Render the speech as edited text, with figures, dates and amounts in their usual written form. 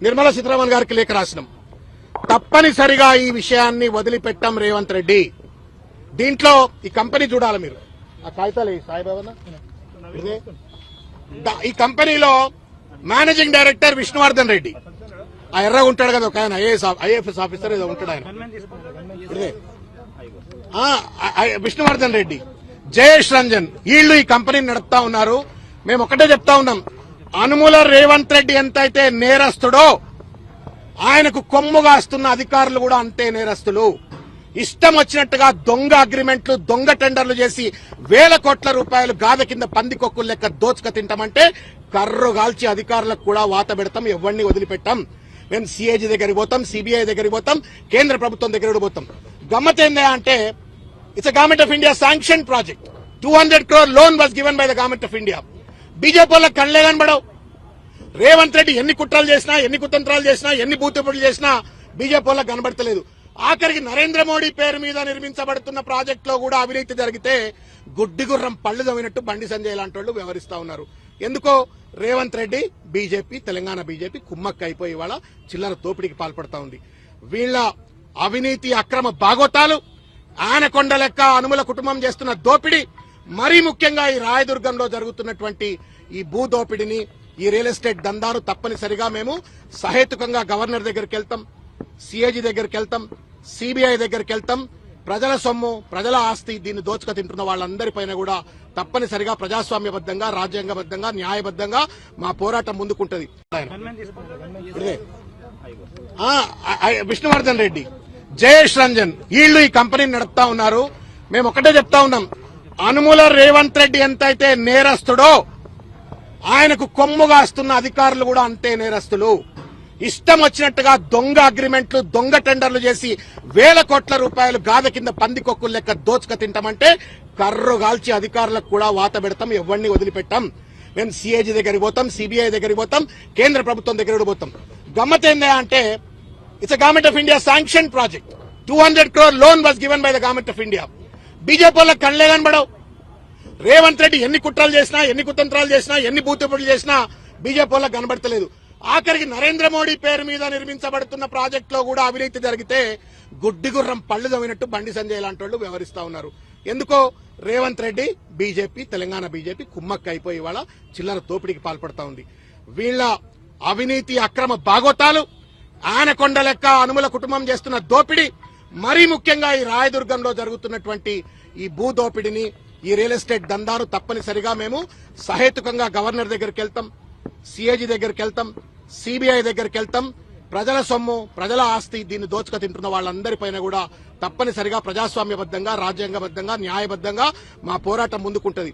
నిర్మలా సీతారామన్ గారికి లేఖ రాసినాం. తప్పనిసరిగా ఈ విషయాన్ని వదిలిపెట్టాం రేవంత్ రెడ్డి. దీంట్లో ఈ కంపెనీ చూడాలి మీరు. ఆ కాగితాలు సాయిబాబా ఈ కంపెనీలో మేనేజింగ్ డైరెక్టర్ విష్ణువర్ధన్ రెడ్డి, ఆ ఎర్రగా ఉంటాడు కదా ఒక ఆయన ఐఏఎఫ్ఎస్ ఆఫీసర్ ఏదో ఉంటాడు ఆయన, విష్ణువర్ధన్ రెడ్డి, జయేష్ రంజన్, వీళ్ళు ఈ కంపెనీని నడుపుతా ఉన్నారు. మేము ఒకటే చెప్తా ఉన్నాం, అనుముల రేవంత్ రెడ్డి ఎంతైతే నేరస్తుడో ఆయనకు కొమ్ముగాస్తున్న అధికారులు కూడా అంతే నేరస్తులు. ఇష్టం వచ్చినట్టుగా దొంగ అగ్రిమెంట్లు, దొంగ టెండర్లు చేసి వేల కోట్ల రూపాయలు గాథ కింద పందికొక్కులు లెక్క దోచుక తింటామంటే కర్రు గాల్చి అధికారులకు కూడా వాత పెడతాం, ఎవరిని వదిలిపెట్టాం. మేము సిఏజీ దగ్గరికి పోతాం, సిబిఐ దగ్గరికి పోతాం, కేంద్ర ప్రభుత్వం దగ్గర పోతాం. గమ్మత్ ఏందా అంటే it's government of India sanction project. 200 crore loan was given by the government of India. BJP వాళ్ళకి కళ్ళే కనబడవు. రేవంత్ రెడ్డి ఎన్ని కుట్రలు చేసినా, ఎన్ని కుతంత్రాలు చేసినా, ఎన్ని బూతుపుడులు చేసినా బీజేపీ వాళ్ళకి కనబడతలేదు. ఆఖరికి నరేంద్ర మోడీ పేరు మీద నిర్మించబడుతున్న ప్రాజెక్టులో కూడా అవినీతి జరిగితే గుడ్డిగుర్రం పళ్లు తవ్వినట్టు బండి సంజయ్ లాంటి వాళ్ళు వ్యవహరిస్తా ఉన్నారు. ఎందుకో రేవంత్ రెడ్డి బీజేపీ, తెలంగాణ బీజేపీ కుమ్మక్క అయిపోయి వాళ్ళ చిల్లర దోపిడీకి పాల్పడతా ఉంది. వీళ్ల అవినీతి అక్రమ బాగోతాలు, ఆనకొండ లెక్క అనుముల కుటుంబం చేస్తున్న దోపిడీ, మరీ ముఖ్యంగా ఈ రాయదుర్గంలో జరుగుతున్నటువంటి ఈ భూ దోపిడీని, ఈ రియల్ ఎస్టేట్ దందాను తప్పనిసరిగా మేము సహేతుకంగా గవర్నర్ దగ్గరికి వెళ్తాం, సిఏజీ దగ్గరికి వెళ్తాం, సిబిఐ దగ్గరికి వెళ్తాం. ప్రజల సొమ్ము, ప్రజల ఆస్తి, దీన్ని దోచుక తింటున్న వాళ్ళందరిపైన కూడా తప్పనిసరిగా ప్రజాస్వామ్యబద్దంగా, రాజ్యాంగబద్దంగా, న్యాయబద్దంగా మా పోరాటం ముందుకుంటది. విష్ణువర్ధన్ రెడ్డి, జయేష్ రంజన్, వీళ్ళు ఈ కంపెనీని నడుపుతా ఉన్నారు. మేము ఒకటే చెప్తా ఉన్నాం, అనుముల రేవంత్ రెడ్డి ఎంతైతే నేరస్తుడో ఆయనకు కొమ్ముగాస్తున్న అధికారులు కూడా అంతే నేరస్తులు. ఇష్టం వచ్చినట్టుగా దొంగ అగ్రిమెంట్లు, దొంగ టెండర్లు చేసి వేల కోట్ల రూపాయలు గాథ కింద పందికొక్కులు లెక్క దోచుక తింటామంటే కర్రు గాల్చి అధికారులకు కూడా వాత పెడతాం, ఎవరిని వదిలిపెట్టాం. మేము సిఏజీ దగ్గరికి పోతాం, సిబిఐ దగ్గరికి పోతాం, కేంద్ర ప్రభుత్వం దగ్గర పోతాం. గమ్మత్ ఏందా అంటే it's government of India sanction project. 200 crore loan was given by the government of India. BJP వాళ్ళకి కళ్ళే కనబడవు. రేవంత్ రెడ్డి ఎన్ని కుట్రలు చేసినా, ఎన్ని కుతంత్రాలు చేసినా, ఎన్ని బూతుపుడులు చేసినా బీజేపీ వాళ్ళకి కనబడతలేదు. ఆఖరికి నరేంద్ర మోడీ పేరు మీద నిర్మించబడుతున్న ప్రాజెక్టులో కూడా అవినీతి జరిగితే గుడ్డిగుర్రం పళ్లు తవ్వినట్టు బండి సంజయ్ లాంటి వాళ్ళు వ్యవహరిస్తా ఉన్నారు. ఎందుకో రేవంత్ రెడ్డి బీజేపీ, తెలంగాణ బీజేపీ కుమ్మక్క అయిపోయి వాళ్ళ చిల్లర దోపిడీకి పాల్పడతా ఉంది. వీళ్ల అవినీతి అక్రమ బాగోతాలు, ఆనకొండ లెక్క అనుముల కుటుంబం చేస్తున్న దోపిడీ, మరీ ముఖ్యంగా ఈ రాయదుర్గంలో జరుగుతున్నటువంటి ఈ భూ దోపిడీని, ఈ రియల్ ఎస్టేట్ దందాను తప్పనిసరిగా మేము సహేతుకంగా గవర్నర్ దగ్గరికి వెళ్తాం, సిఏజీ దగ్గరికి వెళ్తాం, సిబిఐ దగ్గరికి వెళ్తాం. ప్రజల సొమ్ము, ప్రజల ఆస్తి, దీన్ని దోచుక తింటున్న వాళ్ళందరిపైన కూడా తప్పనిసరిగా ప్రజాస్వామ్యబద్దంగా, రాజ్యాంగబద్దంగా, న్యాయబద్దంగా మా పోరాటం ముందుకుంటది.